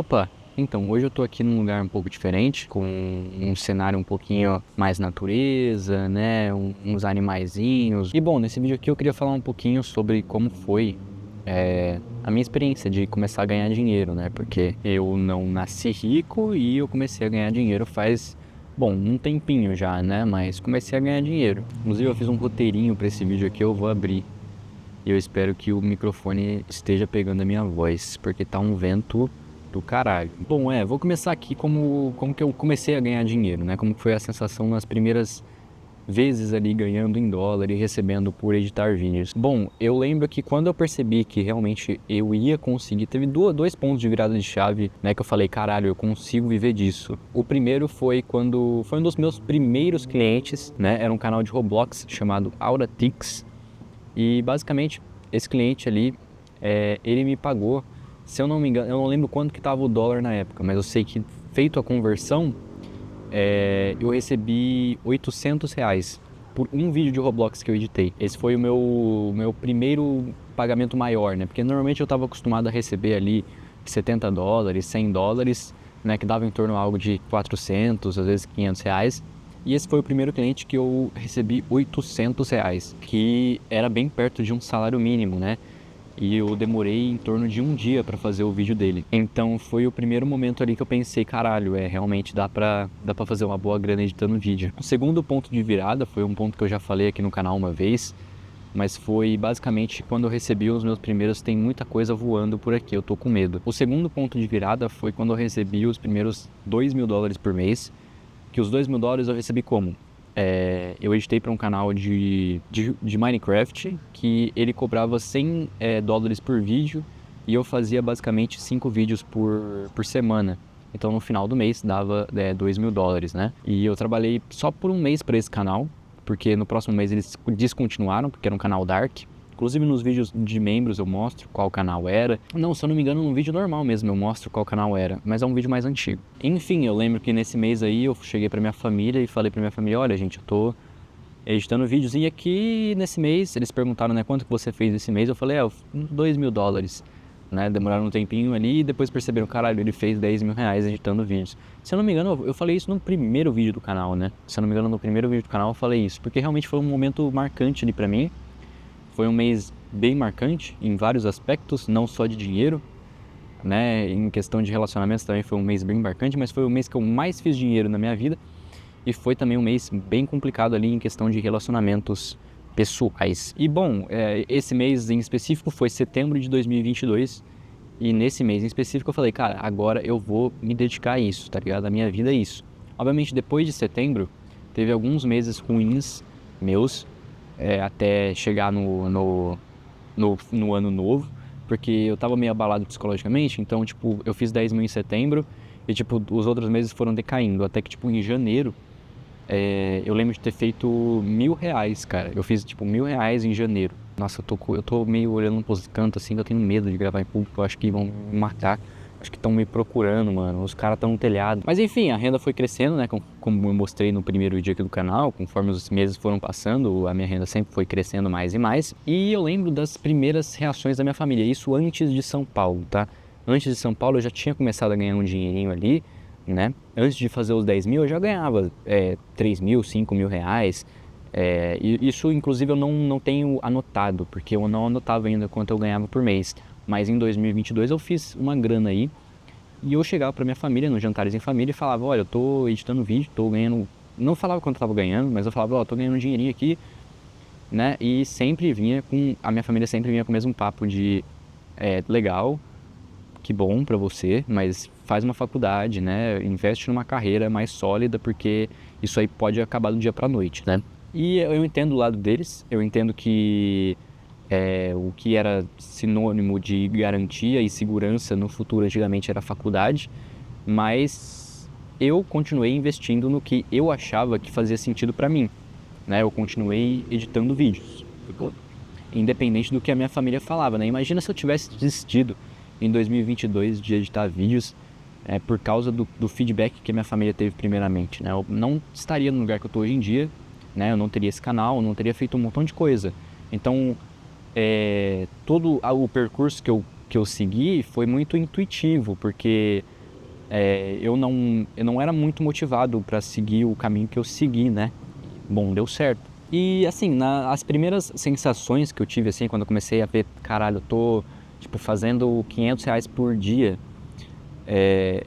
Opa, então hoje eu tô aqui num lugar um pouco diferente, com um cenário um pouquinho mais natureza, né, uns animaizinhos. E bom, nesse vídeo aqui eu queria falar um pouquinho sobre como foi a minha experiência de começar a ganhar dinheiro, né, porque eu não nasci rico e eu comecei a ganhar dinheiro faz, bom, um tempinho já, né, mas comecei a ganhar dinheiro. Inclusive eu fiz um roteirinho pra esse vídeo aqui, eu vou abrir. E eu espero que o microfone esteja pegando a minha voz, porque tá um vento do caralho. Bom, vou começar aqui como que eu comecei a ganhar dinheiro, né? Como que foi a sensação nas primeiras vezes ali ganhando em dólar e recebendo por editar vídeos. Bom, eu lembro que quando eu percebi que realmente eu ia conseguir, teve dois pontos de virada de chave, né? Que eu falei, caralho, eu consigo viver disso. O primeiro foi quando foi um dos meus primeiros clientes, né? Era um canal de Roblox chamado Auratix. E basicamente esse cliente ali, ele me pagou, se eu não me engano, eu não lembro quanto que estava o dólar na época, mas eu sei que feito a conversão, eu recebi R$ 800 por um vídeo de Roblox que eu editei. Esse foi o meu primeiro pagamento maior, né? Porque normalmente eu estava acostumado a receber ali $70, $100, né? Que dava em torno a algo de 400, às vezes R$ 500. E esse foi o primeiro cliente que eu recebi R$ 800, que era bem perto de um salário mínimo, né? E eu demorei em torno de um dia para fazer o vídeo dele. Então foi o primeiro momento ali que eu pensei, caralho, realmente dá pra fazer uma boa grana editando vídeo. O segundo ponto de virada foi um ponto que eu já falei aqui no canal uma vez, mas foi basicamente quando eu recebi os meus primeiros tem muita coisa voando por aqui, eu tô com medo. O segundo ponto de virada foi quando eu recebi os primeiros $2.000 por mês, que os $2.000 eu recebi como? Eu editei para um canal de Minecraft, que ele cobrava $100 por vídeo, e eu fazia basicamente 5 vídeos por semana. Então no final do mês dava $2.000, né? E eu trabalhei só por um mês para esse canal, porque no próximo mês eles descontinuaram, porque era um canal dark. Inclusive nos vídeos de membros eu mostro qual canal era. Não, se eu não me engano, num vídeo normal mesmo eu mostro qual canal era, mas é um vídeo mais antigo. Enfim, eu lembro que nesse mês aí eu cheguei pra minha família e falei pra minha família, olha gente, eu tô editando vídeos e aqui nesse mês, eles perguntaram, né, quanto que você fez esse mês? Eu falei, $2.000, né, demoraram um tempinho ali e depois perceberam, caralho, ele fez R$ 10.000 editando vídeos. Se eu não me engano, eu falei isso no primeiro vídeo do canal, né, se eu não me engano, no primeiro vídeo do canal eu falei isso, porque realmente foi um momento marcante ali pra mim. Foi um mês bem marcante em vários aspectos, não só de dinheiro, né? Em questão de relacionamentos também foi um mês bem marcante, mas foi o mês que eu mais fiz dinheiro na minha vida e foi também um mês bem complicado ali em questão de relacionamentos pessoais. E bom, esse mês em específico foi setembro de 2022 e nesse mês em específico eu falei, cara, agora eu vou me dedicar a isso, tá ligado? A minha vida é isso. Obviamente depois de setembro teve alguns meses ruins meus, até chegar no ano novo, porque eu tava meio abalado psicologicamente, então, tipo, eu fiz 10 mil em setembro e, tipo, os outros meses foram decaindo, até que, tipo, em janeiro, eu lembro de ter feito R$ 1.000, cara. Eu fiz, tipo, R$ 1.000 em janeiro. Nossa, eu tô meio olhando pros cantos, assim, que eu tenho medo de gravar em público, eu acho que vão me matar. Acho que estão me procurando, mano. Os caras estão no telhado. Mas enfim, a renda foi crescendo, né? Como eu mostrei no primeiro vídeo aqui do canal. Conforme os meses foram passando, a minha renda sempre foi crescendo mais e mais. E eu lembro das primeiras reações da minha família. Isso antes de São Paulo, tá? Antes de São Paulo eu já tinha começado a ganhar um dinheirinho ali, né? Antes de fazer os 10 mil eu já ganhava 3 mil, 5 mil reais. E isso inclusive eu não tenho anotado, porque eu não anotava ainda quanto eu ganhava por mês. Mas em 2022 eu fiz uma grana aí e eu chegava pra minha família, nos jantares em família e falava, olha, eu tô editando vídeo, tô ganhando... Não falava quanto eu tava ganhando, mas eu falava, ó, tô ganhando um dinheirinho aqui, né? E sempre vinha com... A minha família sempre vinha com o mesmo papo de, legal, que bom pra você, mas faz uma faculdade, né? Investe numa carreira mais sólida, porque isso aí pode acabar do dia pra noite, né? E eu entendo o lado deles, eu entendo que... o que era sinônimo de garantia e segurança no futuro antigamente era a faculdade, mas eu continuei investindo no que eu achava que fazia sentido para mim, né? Eu continuei editando vídeos, independente do que a minha família falava, né? Imagina se eu tivesse desistido em 2022 de editar vídeos por causa do feedback que a minha família teve primeiramente, né? Eu não estaria no lugar que eu estou hoje em dia, né? Eu não teria esse canal, eu não teria feito um montão de coisa. Então todo o percurso que eu que eu segui foi muito intuitivo, porque eu não era muito motivado para seguir o caminho que eu segui, né? Bom, deu certo. E assim, as primeiras sensações que eu tive, assim, quando eu comecei a ver, caralho, eu tô, tipo, fazendo R$ 500 por dia,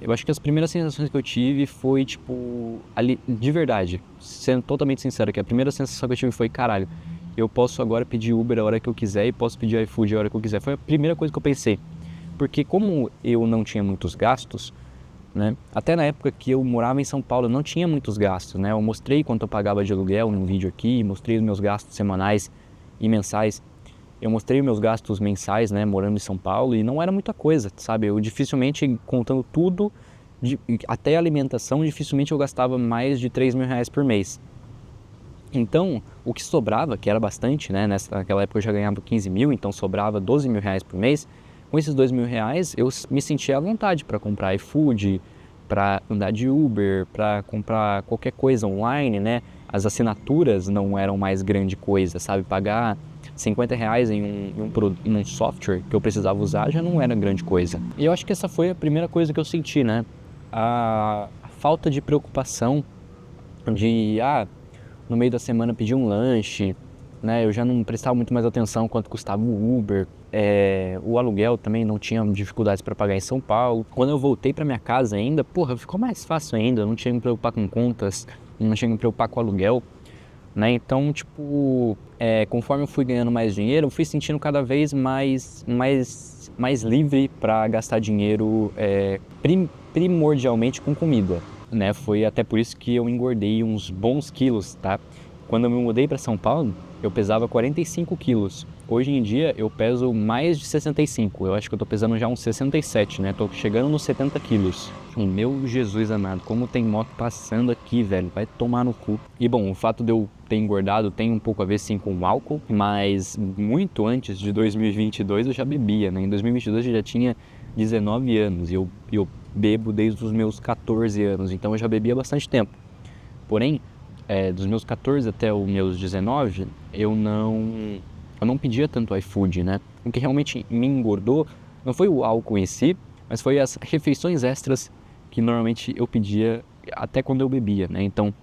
eu acho que as primeiras sensações que eu tive foi, tipo, ali, de verdade, sendo totalmente sincero, que a primeira sensação que eu tive foi, caralho, eu posso agora pedir Uber a hora que eu quiser e posso pedir iFood a hora que eu quiser. Foi a primeira coisa que eu pensei. Porque como eu não tinha muitos gastos, né? Até na época que eu morava em São Paulo, eu não tinha muitos gastos, né? Eu mostrei quanto eu pagava de aluguel num vídeo aqui, mostrei os meus gastos semanais e mensais. Eu mostrei os meus gastos mensais, né, morando em São Paulo, e não era muita coisa, sabe? Eu dificilmente, contando tudo, até a alimentação, dificilmente eu gastava mais de R$ 3.000 por mês. Então, o que sobrava, que era bastante, né? Naquela época eu já ganhava 15 mil, então sobrava R$ 12.000 por mês. Com esses R$ 2.000 eu me sentia à vontade para comprar iFood, para andar de Uber, para comprar qualquer coisa online, né? As assinaturas não eram mais grande coisa, sabe? Pagar R$ 50 em um software que eu precisava usar já não era grande coisa. E eu acho que essa foi a primeira coisa que eu senti, né? A falta de preocupação de, no meio da semana pedir um lanche, né? Eu já não prestava muito mais atenção quanto custava o Uber. O aluguel também não tinha dificuldades para pagar em São Paulo. Quando eu voltei para minha casa ainda, ficou mais fácil ainda. Eu não tinha que me preocupar com contas, não tinha que me preocupar com aluguel, né? Então, tipo, conforme eu fui ganhando mais dinheiro, eu fui sentindo cada vez mais livre para gastar dinheiro primordialmente com comida, né? Foi até por isso que eu engordei uns bons quilos, tá? Quando eu me mudei para São Paulo, eu pesava 45 quilos. Hoje em dia eu peso mais de 65, eu acho que eu tô pesando já uns 67, né? Tô chegando nos 70 quilos. Meu Jesus amado, como tem moto passando aqui, velho, vai tomar no cu. E bom, o fato de eu ter engordado tem um pouco a ver sim com o álcool, mas muito antes de 2022 eu já bebia, né? Em 2022 eu já tinha 19 anos e eu bebo desde os meus 14 anos, então eu já bebia há bastante tempo. Porém, dos meus 14 até os meus 19, eu não pedia tanto iFood, né? O que realmente me engordou não foi o álcool em si, mas foi as refeições extras que normalmente eu pedia até quando eu bebia, né? Então,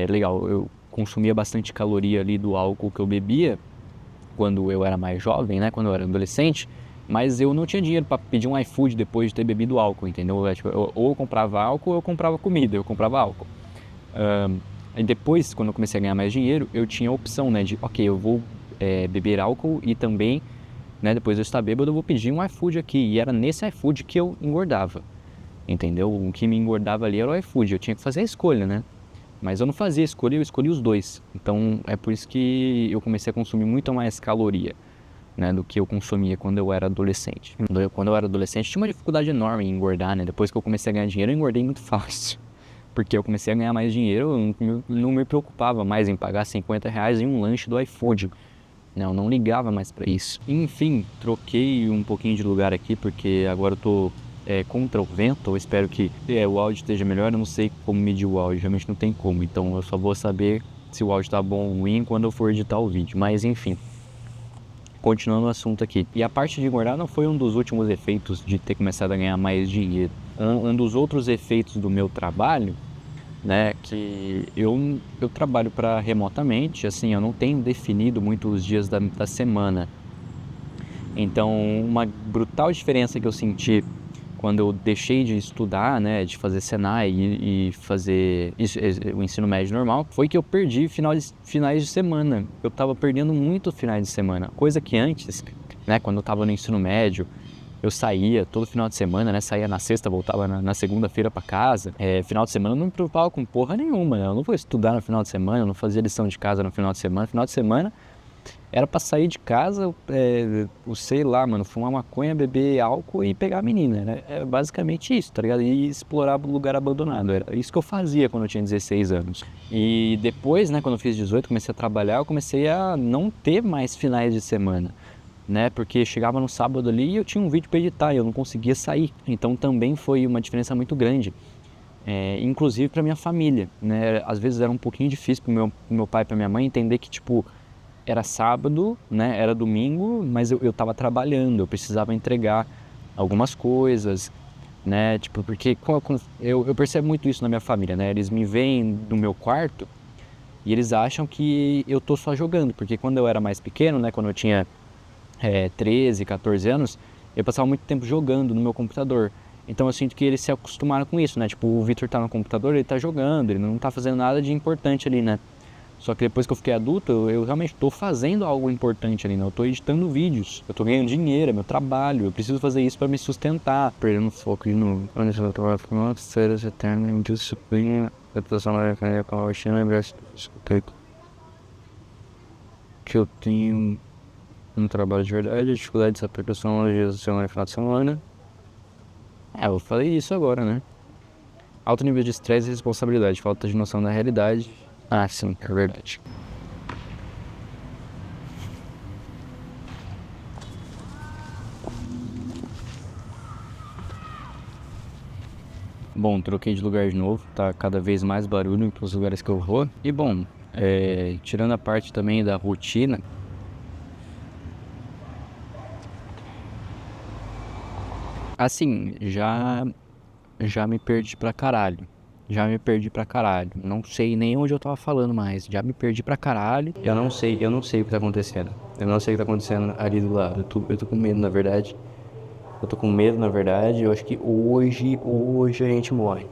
legal, eu consumia bastante caloria ali do álcool que eu bebia quando eu era mais jovem, né? Quando eu era adolescente, mas eu não tinha dinheiro para pedir um iFood depois de ter bebido álcool, entendeu? Ou eu comprava álcool ou eu comprava comida, eu comprava álcool. E depois, quando eu comecei a ganhar mais dinheiro, eu tinha a opção, né, de, ok, eu vou beber álcool e também, né, depois de eu estar bêbado, eu vou pedir um iFood aqui. E era nesse iFood que eu engordava, entendeu? O que me engordava ali era o iFood, eu tinha que fazer a escolha, né? Mas eu não fazia a escolha, eu escolhi os dois. Então, é por isso que eu comecei a consumir muito mais caloria, né, do que eu consumia quando eu era adolescente. Quando eu era adolescente, tinha uma dificuldade enorme em engordar, né? Depois que eu comecei a ganhar dinheiro, eu engordei muito fácil. Porque eu comecei a ganhar mais dinheiro, eu não me preocupava mais em pagar R$ 50 em um lanche do iFood. Não, não ligava mais pra isso. Enfim, troquei um pouquinho de lugar aqui, porque agora eu tô contra o vento. Eu espero que o áudio esteja melhor. Eu não sei como medir o áudio, realmente não tem como. Então eu só vou saber se o áudio tá bom ou ruim quando eu for editar o vídeo. Mas enfim, continuando o assunto aqui. E a parte de engordar não foi um dos últimos efeitos de ter começado a ganhar mais dinheiro. Um dos outros efeitos do meu trabalho, né, que eu trabalho remotamente, assim, eu não tenho definido muito os dias da semana. Então, uma brutal diferença que eu senti quando eu deixei de estudar, né, de fazer Senai e fazer o ensino médio normal, foi que eu perdi finais de semana. Eu estava perdendo muito finais de semana, coisa que antes, né, quando eu estava no ensino médio, eu saía todo final de semana, né? Saía na sexta, voltava na segunda-feira para casa. Final de semana eu não me preocupava com porra nenhuma, né? Eu não vou estudar no final de semana, eu não fazia lição de casa no final de semana. Final de semana era pra sair de casa, sei lá, mano, fumar maconha, beber álcool e pegar a menina, né? É basicamente isso, tá ligado? E explorar o lugar abandonado. Era isso que eu fazia quando eu tinha 16 anos. E depois, né, quando eu fiz 18, comecei a trabalhar, eu comecei a não ter mais finais de semana, né, porque chegava no sábado ali e eu tinha um vídeo para editar e eu não conseguia sair. Então também foi uma diferença muito grande, inclusive para minha família, né? Às vezes era um pouquinho difícil para meu pai e para minha mãe entender que, tipo, era sábado, né? Era domingo, mas eu tava trabalhando, eu precisava entregar algumas coisas, né? Tipo, porque eu percebo muito isso na minha família, né? Eles me veem no meu quarto e eles acham que eu tô só jogando, porque quando eu era mais pequeno, né? Quando eu tinha 13, 14 anos, eu passava muito tempo jogando no meu computador. Então eu sinto que eles se acostumaram com isso, né? Tipo, o Victor tá no computador, ele tá jogando, ele não tá fazendo nada de importante ali, né? Só que depois que eu fiquei adulto, eu realmente tô fazendo algo importante ali, né? Eu tô editando vídeos, eu tô ganhando dinheiro, é meu trabalho, eu preciso fazer isso pra me sustentar. Perdendo foco de novo. Onde eu tô afirmando, férias eternas, indisciplina, adaptação à mecânica com a rotina, lembrar-se que eu tenho um trabalho de verdade, dificuldade de saber que eu sou uma dias da semana e final de semana. Eu falei isso agora, né? Alto nível de estresse e responsabilidade, falta de noção da realidade. Ah, sim, é verdade. Bom, troquei de lugar de novo, tá cada vez mais barulho pros lugares que eu vou. E bom, tirando a parte também da rotina, assim, já me perdi pra caralho. Já me perdi pra caralho. Não sei nem onde eu tava falando mais. Já me perdi pra caralho. Eu não sei o que tá acontecendo. Eu não sei o que tá acontecendo ali do lado. Eu tô com medo, na verdade. Eu tô com medo, na verdade. Eu acho que hoje a gente morre.